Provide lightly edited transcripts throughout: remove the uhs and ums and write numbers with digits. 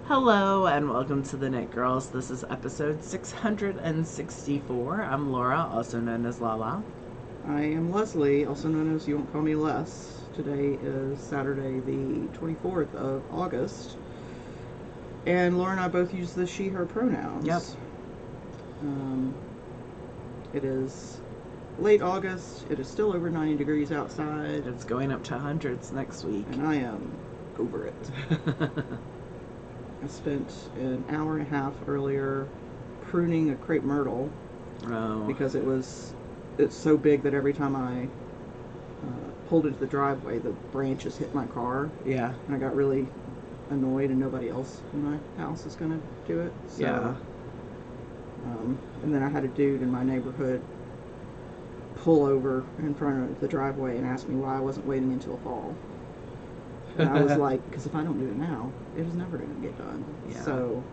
Hello and welcome to the Knit Girls. This is episode 664. I'm Laura, also known as Lala. I am Leslie, also known as You Won't Call Me Les. Today is Saturday, the 24th of August, and Laura and I both use the she, her pronouns. Yep. It is late August. It is still over 90 degrees outside. It's going up to hundreds next week. And I am over it. I spent an hour and a half earlier pruning a crepe myrtle because it's so big that every time I pulled into the driveway, the branches hit my car. Yeah. And I got really annoyed, and nobody else in my house is going to do it. So, yeah. And then I had a dude in my neighborhood pull over in front of the driveway and ask me why I wasn't waiting until fall. And I was like, because if I don't do it now, it is never going to get done. Yeah. So,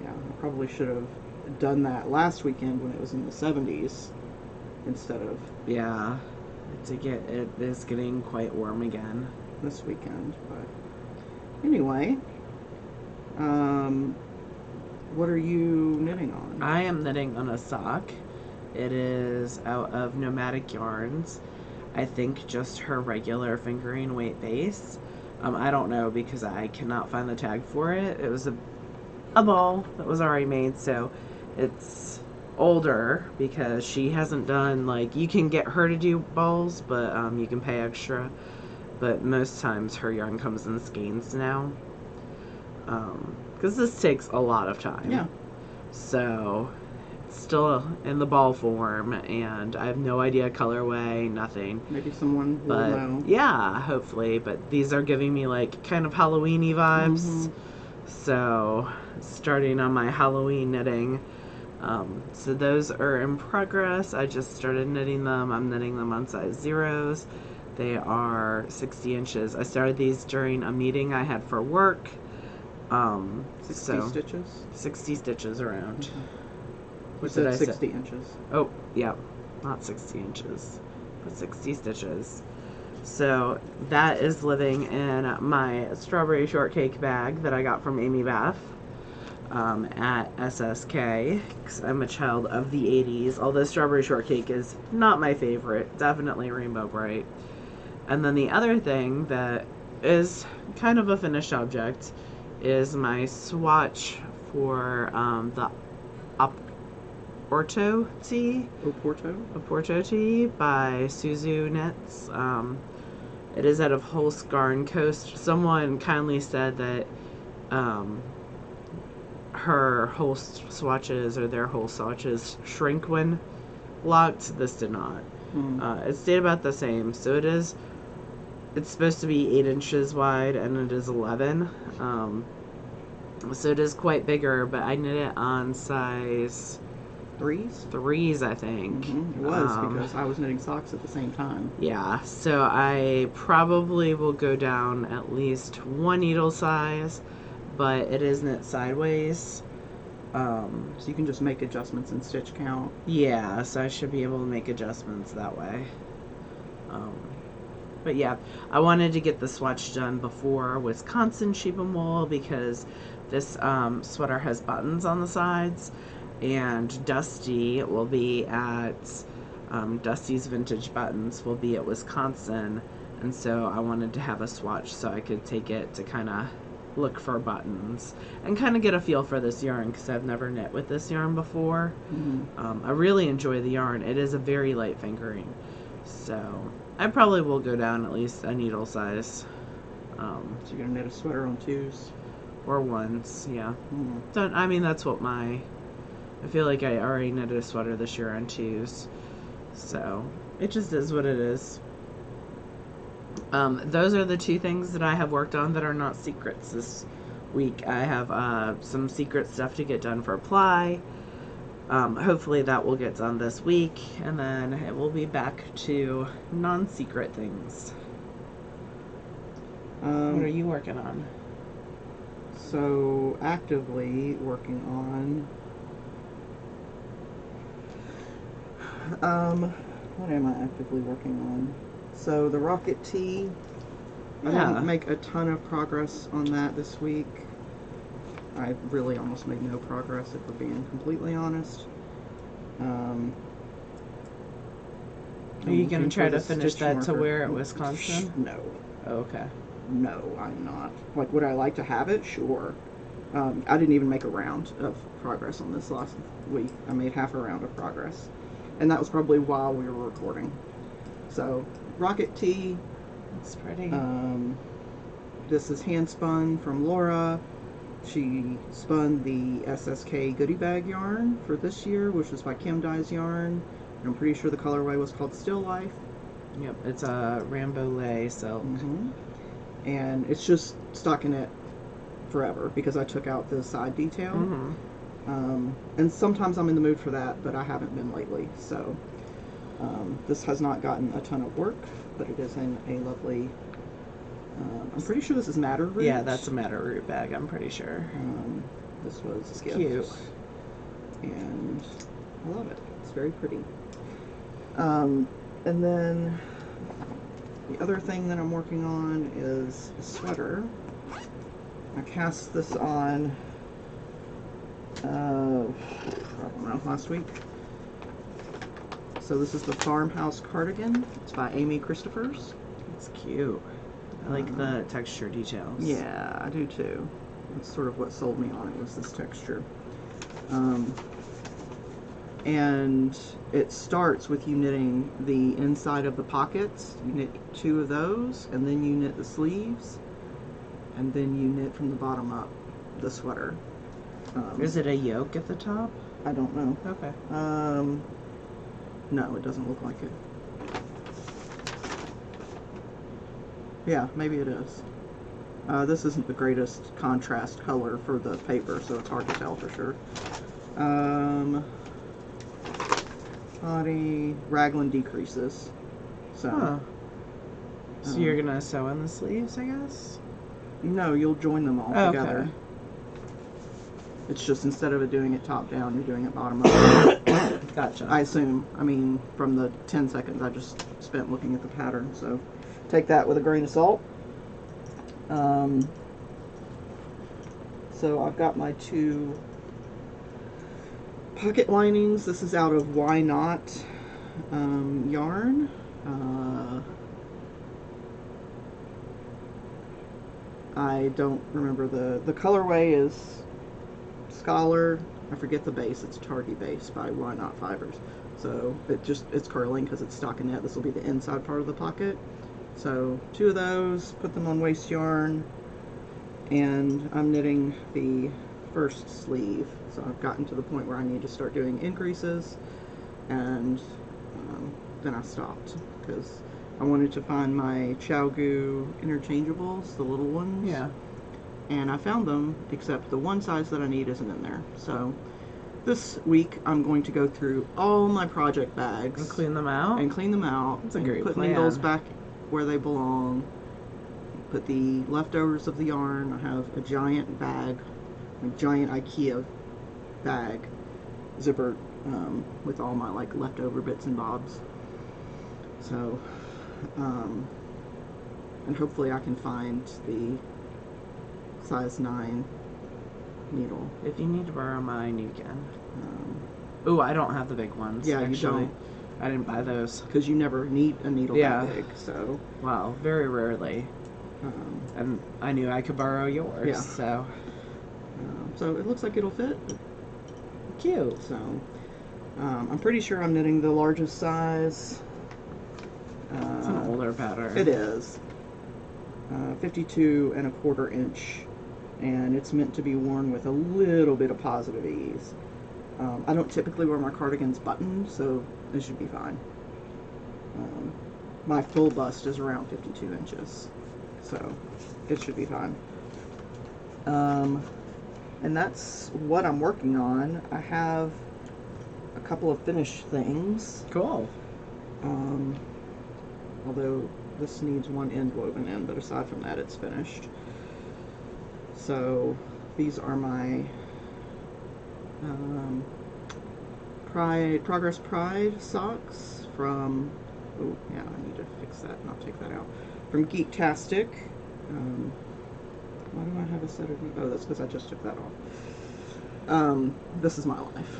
yeah, I probably should have done that last weekend when it was in the 70s instead of it is getting quite warm again this weekend. But anyway, what are you knitting on? I am knitting on a sock. It is out of Nomadic Yarns. I think just her regular fingering weight base. I don't know because I cannot find the tag for it. It was a ball that was already made, so it's older because she hasn't done, like, you can get her to do balls, but you can pay extra. But most times her yarn comes in skeins now. Because this takes a lot of time. Yeah. So it's still in the ball form, and I have no idea colorway, nothing. Maybe someone will know. Yeah, hopefully. But these are giving me like kind of Halloween-y vibes. Mm-hmm. So starting on my Halloween knitting. So those are in progress. I just started knitting them. I'm knitting them on size zeros. They are 60 inches. I started these during a meeting I had for work. 60 stitches? 60 stitches around. Mm-hmm. What did I I say? 60 inches. Oh, yeah. Not 60 inches, but 60 stitches. So that is living in my strawberry shortcake bag that I got from Amy Beth at SSK, because I'm a child of the 80s, although strawberry shortcake is not my favorite. Definitely Rainbow Bright. And then the other thing that is kind of a finished object is my swatch for the Oporto tea. Oporto tea by Suzu Knits. It is out of Holsgarn Coast. Someone kindly said that her whole swatches or their whole swatches shrink when locked. This did not. It stayed about the same. So it's supposed to be 8 inches wide, and it is 11. So it is quite bigger, but I knit it on size threes, I think. It was because I was knitting socks at the same time. Yeah, so I probably will go down at least one needle size, but it is knit sideways. So you can just make adjustments in stitch count. Yeah, so I should be able to make adjustments that way. But yeah, I wanted to get the swatch done before Wisconsin sheep and wool because this sweater has buttons on the sides, and Dusty will be at Dusty's Vintage Buttons will be at Wisconsin, and so I wanted to have a swatch so I could take it to kind of look for buttons and kind of get a feel for this yarn because I've never knit with this yarn before. I really enjoy the yarn. It is a very light fingering, so I probably will go down at least a needle size. So you're gonna knit a sweater on 2s or 1s, yeah. I mean, that's what I feel like I already knitted a sweater this year on 2s, so it just is what it is. Those are the two things that I have worked on that are not secrets this week. I have some secret stuff to get done for ply. Hopefully that will get done this week, and then it will be back to non-secret things. What are you working on? So, actively working on what am I actively working on? So the rocket tee I didn't make a ton of progress on that this week. I really almost made no progress, if we're being completely honest. Are you going to try to finish that marker. to wear at Wisconsin? No. Okay. No, I'm not. Like, would I like to have it? Sure. I didn't even make a round of progress on this last week. I made half a round of progress. And that was probably while we were recording. So, Rocket Tea. It's pretty. This is hand spun from Laura. She spun the SSK goodie bag yarn for this year, which was by Kim Dye's Yarn. And I'm pretty sure the colorway was called Still Life. Yep, it's a Rambouillet silk. And it's just stockinette forever because I took out the side detail. And sometimes I'm in the mood for that, but I haven't been lately. So this has not gotten a ton of work, but it is in a lovely, I'm pretty sure this is Madder Root. Yeah, that's a Madder Root bag, I'm pretty sure. This was cute. And I love it. It's very pretty. And then the other thing that I'm working on is a sweater. I cast this on, I don't know, last week. So this is the Farmhouse Cardigan. It's by Amy Christophers. It's cute. I like the texture details. Yeah, I do too. That's sort of what sold me on it, was this texture. And it starts with you knitting the inside of the pockets. You knit 2 of those, and then you knit the sleeves, and then you knit from the bottom up the sweater. Is it a yoke at the top? I don't know. Okay. No, it doesn't look like it. Yeah, maybe it is. This isn't the greatest contrast color for the paper, so it's hard to tell for sure. Body, raglan decreases. So, so you're gonna sew in the sleeves, I guess? No, you'll join them all together. Okay. It's just instead of doing it top down, you're doing it bottom up. Gotcha. I assume. I mean, from the 10 seconds I just spent looking at the pattern, so take that with a grain of salt. So I've got my 2 pocket linings. This is out of Why Not yarn. I don't remember the colorway is Scholar. I forget the base. It's Tardy base by Why Not Fibers. So it's curling because it's stockinette. This will be the inside part of the pocket. So 2 of those, put them on waste yarn, and I'm knitting the first sleeve. So I've gotten to the point where I need to start doing increases, and then I stopped because I wanted to find my Xiaogu interchangeables, the little ones. Yeah. And I found them, except the one size that I need isn't in there. So this week I'm going to go through all my project bags And clean them out? and clean them out. That's a great put plan. needles back where they belong. Put the leftovers of the yarn. I have a giant bag, a giant IKEA bag, zippered, with all my like leftover bits and bobs. So, and hopefully I can find the size 9 needle. If you need to borrow mine, you can. Oh, I don't have the big ones. Yeah, actually. you don't. I didn't buy those. Because you never need a needle that big, so. Well, very rarely. And I knew I could borrow yours, Yeah. so. So it looks like it'll fit. Cute. So, I'm pretty sure I'm knitting the largest size. It's an older pattern. It is. 52 1/4 inch, and it's meant to be worn with a little bit of positive ease. I don't typically wear my cardigans buttoned, so it should be fine. My full bust is around 52 inches, so it should be fine. And that's what I'm working on. I have a couple of finished things. Cool. Although this needs one end woven in, but aside from that, it's finished. So these are my Progress Pride socks from, oh yeah, I need to fix that, not take that out, from Geektastic. Why do I have a set of... Oh, that's because I just took that off. This is my life.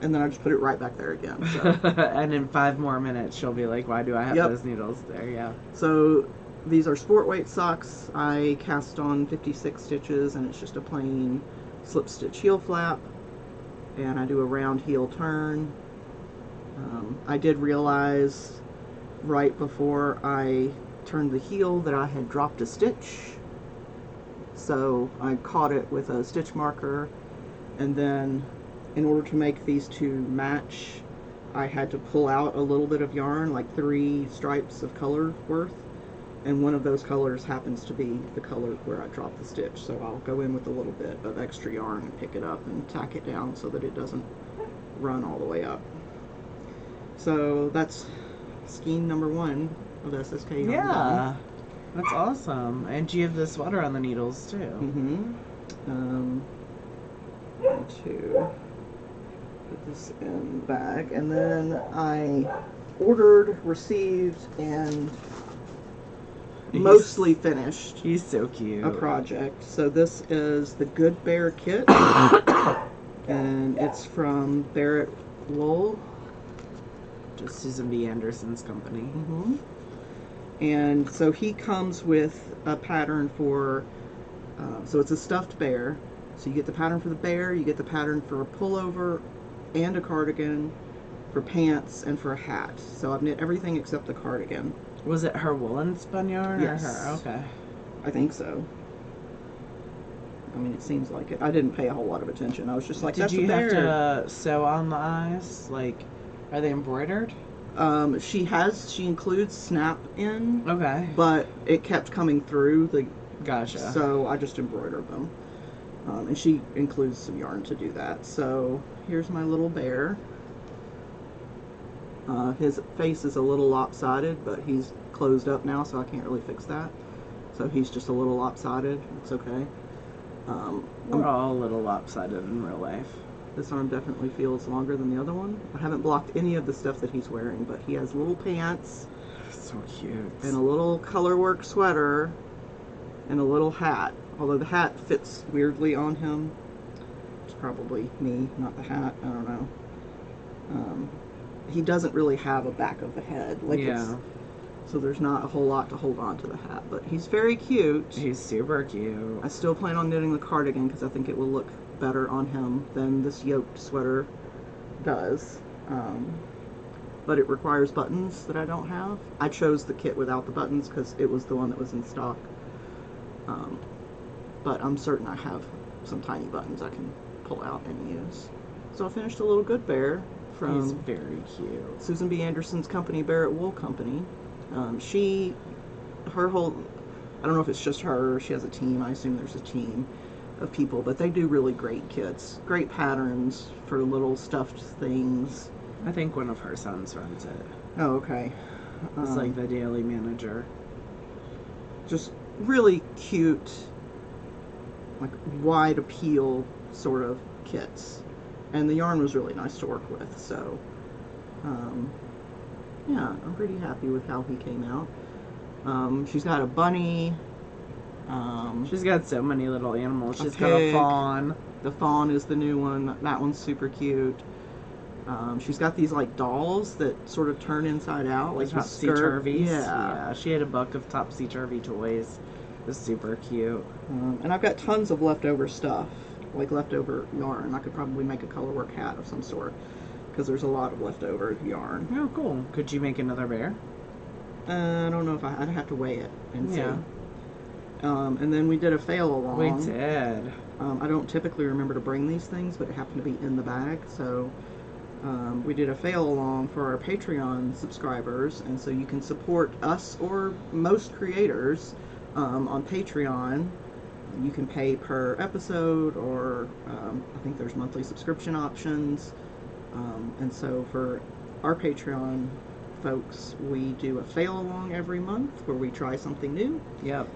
And then I just put it right back there again. So. And in 5 more minutes, she'll be like, why do I have those needles there? Yeah. So these are sport weight socks. I cast on 56 stitches, and it's just a plain slip stitch heel flap. And I do a round heel turn. I did realize right before I turned the heel that I had dropped a stitch. So I caught it with a stitch marker, and then in order to make these two match, I had to pull out a little bit of yarn, like 3 stripes of color worth, and one of those colors happens to be the color where I dropped the stitch. So I'll go in with a little bit of extra yarn and pick it up and tack it down so that it doesn't run all the way up. So that's skein number 1 of SSK yarn. Yeah, that's awesome. And you have the sweater on the needles too. To put this in the bag, and then I ordered, received, and mostly finished. He's so cute. A project. So this is the Good Bear kit, and it's from Barrett Wool. Just Susan B. Anderson's company. And so he comes with a pattern for, so it's a stuffed bear. So you get the pattern for the bear, you get the pattern for a pullover and a cardigan, for pants, and for a hat. So I've knit everything except the cardigan. Was it her woolen spun yarn? Yes. Or her? Okay. I think so. I mean, it seems like it. I didn't pay a whole lot of attention. I was just like, Did that's you a bear. have to sew on the eyes? Like, are they embroidered? She includes snap in. Okay. But it kept coming through the. Gotcha. So I just embroidered them. And she includes some yarn to do that. So here's my little bear. His face is a little lopsided, but he's closed up now, so I can't really fix that. So he's just a little lopsided. It's okay. We're all a little lopsided in real life. This arm definitely feels longer than the other one. I haven't blocked any of the stuff that he's wearing, but he has little pants. So cute. And a little colorwork sweater. And a little hat. Although the hat fits weirdly on him. It's probably me, not the hat. I don't know. He doesn't really have a back of the head. So there's not a whole lot to hold on to the hat. But he's very cute. He's super cute. I still plan on knitting the cardigan because I think it will look better on him than this yoked sweater does. But it requires buttons that I don't have. I chose the kit without the buttons because it was the one that was in stock. But I'm certain I have some tiny buttons I can pull out and use. So I finished a little Good Bear from He's very cute. Susan B. Anderson's company, Barrett Wool Company. Her whole, I don't know if it's just her or she has a team. I assume there's a team of people, but they do really great kits. Great patterns for little stuffed things. I think one of her sons runs it. Oh, okay. It's like the daily manager. Just really cute, like wide appeal sort of kits. And the yarn was really nice to work with, so yeah, I'm pretty happy with how he came out. She's got a bunny. She's got so many little animals. She's got pig. a fawn. The fawn is the new one. That one's super cute. She's got these like dolls that sort of turn inside out, like topsy-turvies. Yeah, she had a book of topsy-turvy toys. It was super cute. And I've got tons of leftover stuff, like leftover yarn. I could probably make a colorwork hat of some sort because there's a lot of leftover yarn. Oh, cool. Could you make another bear? I don't know if I'd have to weigh it and see. Yeah. And then we did a fail along. We did. I don't typically remember to bring these things, but it happened to be in the bag, so we did a fail along for our Patreon subscribers, and so you can support us or most creators on Patreon. You can pay per episode, or I think there's monthly subscription options. And so for our Patreon folks, we do a fail along every month where we try something new. Yep.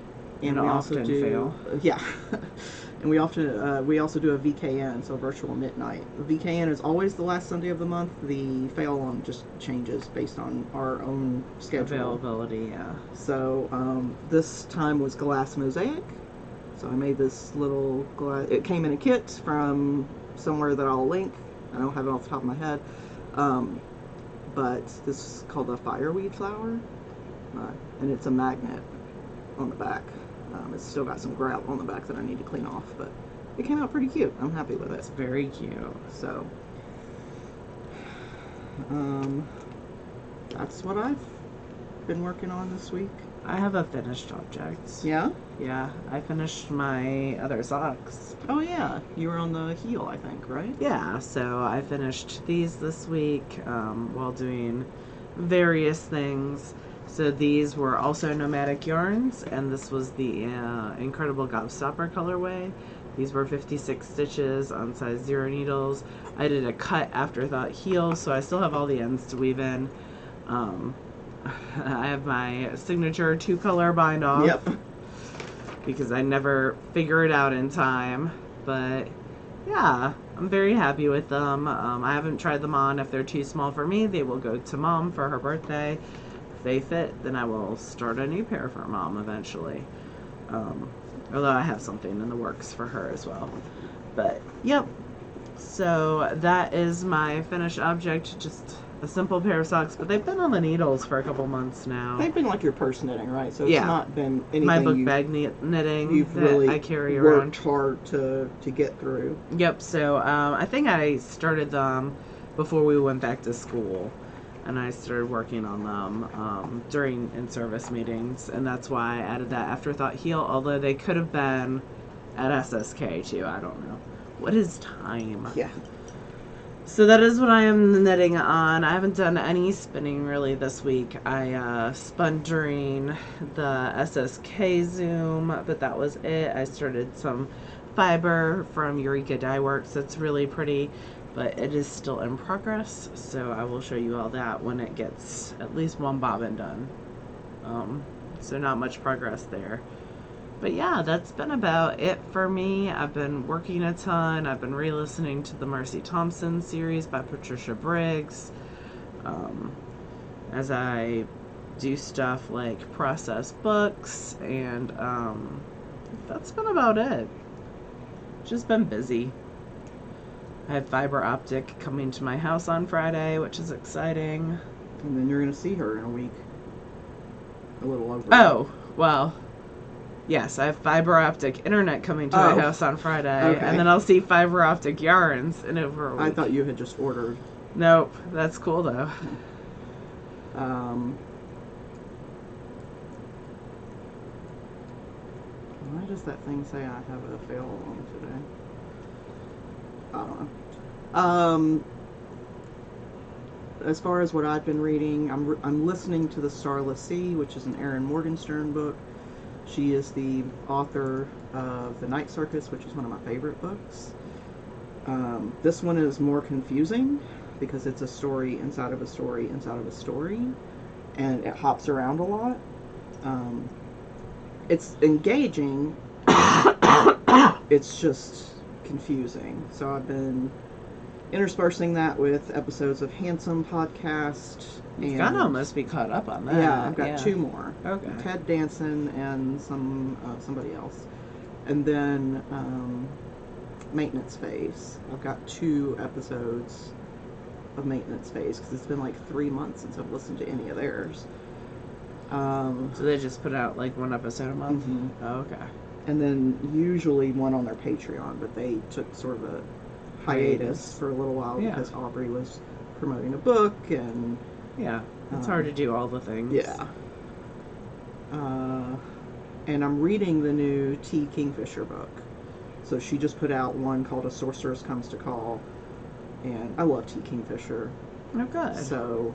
And we also do, fail. Yeah. And we also do a VKN, so virtual knit night. The VKN is always the last Sunday of the month. The fail along just changes based on our own schedule. Availability, yeah. So this time was glass mosaic. So I made this little glass. It came in a kit from somewhere that I'll link. I don't have it off the top of my head. But this is called a fireweed flower. And it's a magnet on the back. It's still got some gravel on the back that I need to clean off, but it came out pretty cute. I'm happy with it. It's very cute. So, that's what I've been working on this week. I have a finished object. Yeah? Yeah, I finished my other socks. Oh yeah, you were on the heel, I think, right? Yeah, so I finished these this week while doing various things. So these were also nomadic yarns, and this was the Incredible Gobstopper colorway. These were 56 stitches on size 0 needles. I did a cut afterthought heel, so I still have all the ends to weave in. I have my signature 2-color bind off. Yep. Because I never figure it out in time. But yeah, I'm very happy with them. I haven't tried them on. If they're too small for me, they will go to Mom for her birthday. If they fit, then I will start a new pair for Mom eventually. Although I have something in the works for her as well. But yep. So that is my finished object. Just a simple pair of socks, but they've been on the needles for a couple months now. They've been like your purse knitting, right? So it's not been anything my book bag knitting you've that really I carry worked around. hard to get through. Yep. So I think I started them before we went back to school, and I started working on them during in-service meetings, and that's why I added that afterthought heel. Although they could have been at SSK too. I don't know. What is time? Yeah. So that is what I am knitting on. I haven't done any spinning really this week. I spun during the SSK Zoom, but that was it. I started some fiber from Eureka Dye Works. That's really pretty, but it is still in progress, so I will show you all that when it gets at least one bobbin done. So not much progress there. But yeah, that's been about it for me. I've been working a ton. I've been re-listening to the Mercy Thompson series by Patricia Briggs. As I do stuff like process books, and that's been about it. Just been busy. I have fiber optic coming to my house on Friday, which is exciting. And then you're going to see her in a week. A little over. Oh, well... Yes, I have fiber optic internet coming to my house on Friday, okay. And then I'll see fiber optic yarns in over a week. I thought you had just ordered. Nope, that's cool though. Why does that thing say I have a fail along today? I don't know. As far as what I've been reading, I'm listening to The Starless Sea, which is an Erin Morgenstern book. She is the author of The Night Circus, which is one of my favorite books. This one is more confusing because it's a story inside of a story inside of a story, and it hops around a lot. It's engaging. It's just confusing. So I've been interspersing that with episodes of Handsome podcast. You've got to almost be caught up on that. Yeah, I've got 2 more. Okay. Ted Danson and somebody else. And then Maintenance Phase. I've got 2 episodes of Maintenance Phase because it's been like 3 months since I've listened to any of theirs. So they just put out like 1 episode a month? Mm-hmm. Oh, okay. And then usually one on their Patreon, but they took sort of a hiatus for a little while because Aubrey was promoting a book and... Yeah, it's hard to do all the things. Yeah. And I'm reading the new T. Kingfisher book. So she just put out one called A Sorceress Comes to Call. And I love T. Kingfisher. Oh, good. So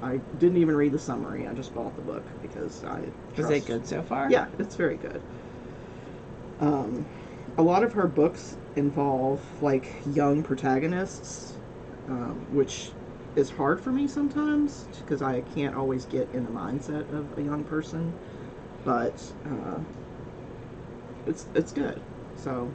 I didn't even read the summary. I just bought the book because I trust... Is it good so far? Yeah, it's very good. A lot of her books involve, like, young protagonists, which... is hard for me sometimes because I can't always get in the mindset of a young person, but it's good. So,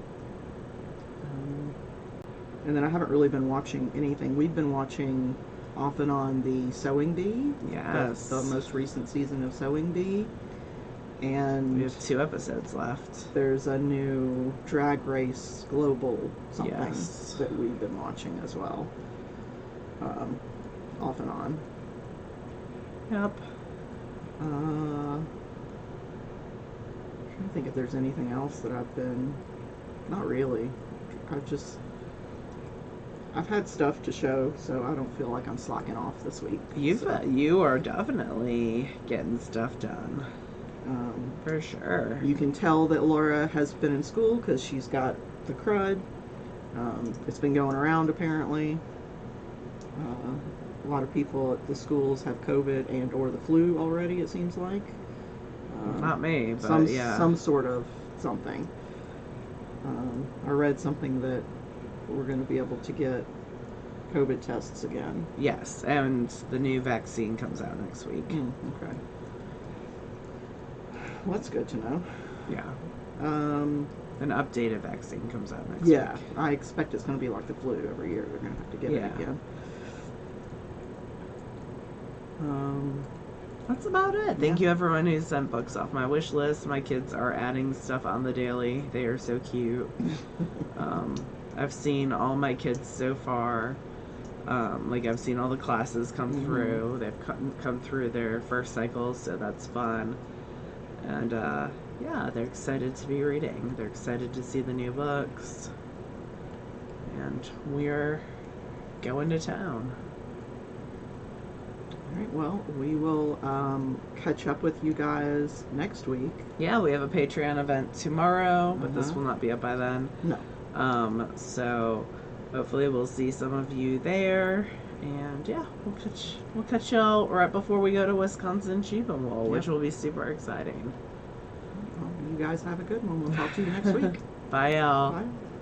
and then I haven't really been watching anything. We've been watching off and on the Sewing Bee. Yes. The most recent season of Sewing Bee. And we have 2 episodes left. There's a new Drag Race Global something yes. that we've been watching as well. Off and on. Yep. I'm trying to think if there's anything else that I've been... Not really. I've had stuff to show, so I don't feel like I'm slacking off this week. You are definitely getting stuff done. For sure. You can tell that Laura has been in school because she's got the crud. It's been going around apparently. A lot of people at the schools have COVID and or the flu already, it seems like. Not me, but some sort of something. I read something that we're going to be able to get COVID tests again. Yes, and the new vaccine comes out next week. Okay. Well, that's good to know. Yeah. An updated vaccine comes out next week. Yeah, I expect it's going to be like the flu every year. They're going to have to get it again. That's about it. Thank you everyone who sent books off my wish list. My kids are adding stuff on the daily. They are so cute. I've seen all my kids so far. I've seen all the classes come through. They've come through their first cycles, so that's fun. And they're excited to be reading. They're excited to see the new books. And we're going to town. All right, well, we will catch up with you guys next week. Yeah, we have a Patreon event tomorrow, but this will not be up by then. No. So hopefully we'll see some of you there. And yeah, we'll catch y'all right before we go to Wisconsin Sheep and Wool, which will be super exciting. Well, you guys have a good one. We'll talk to you next week. Bye, y'all. Bye.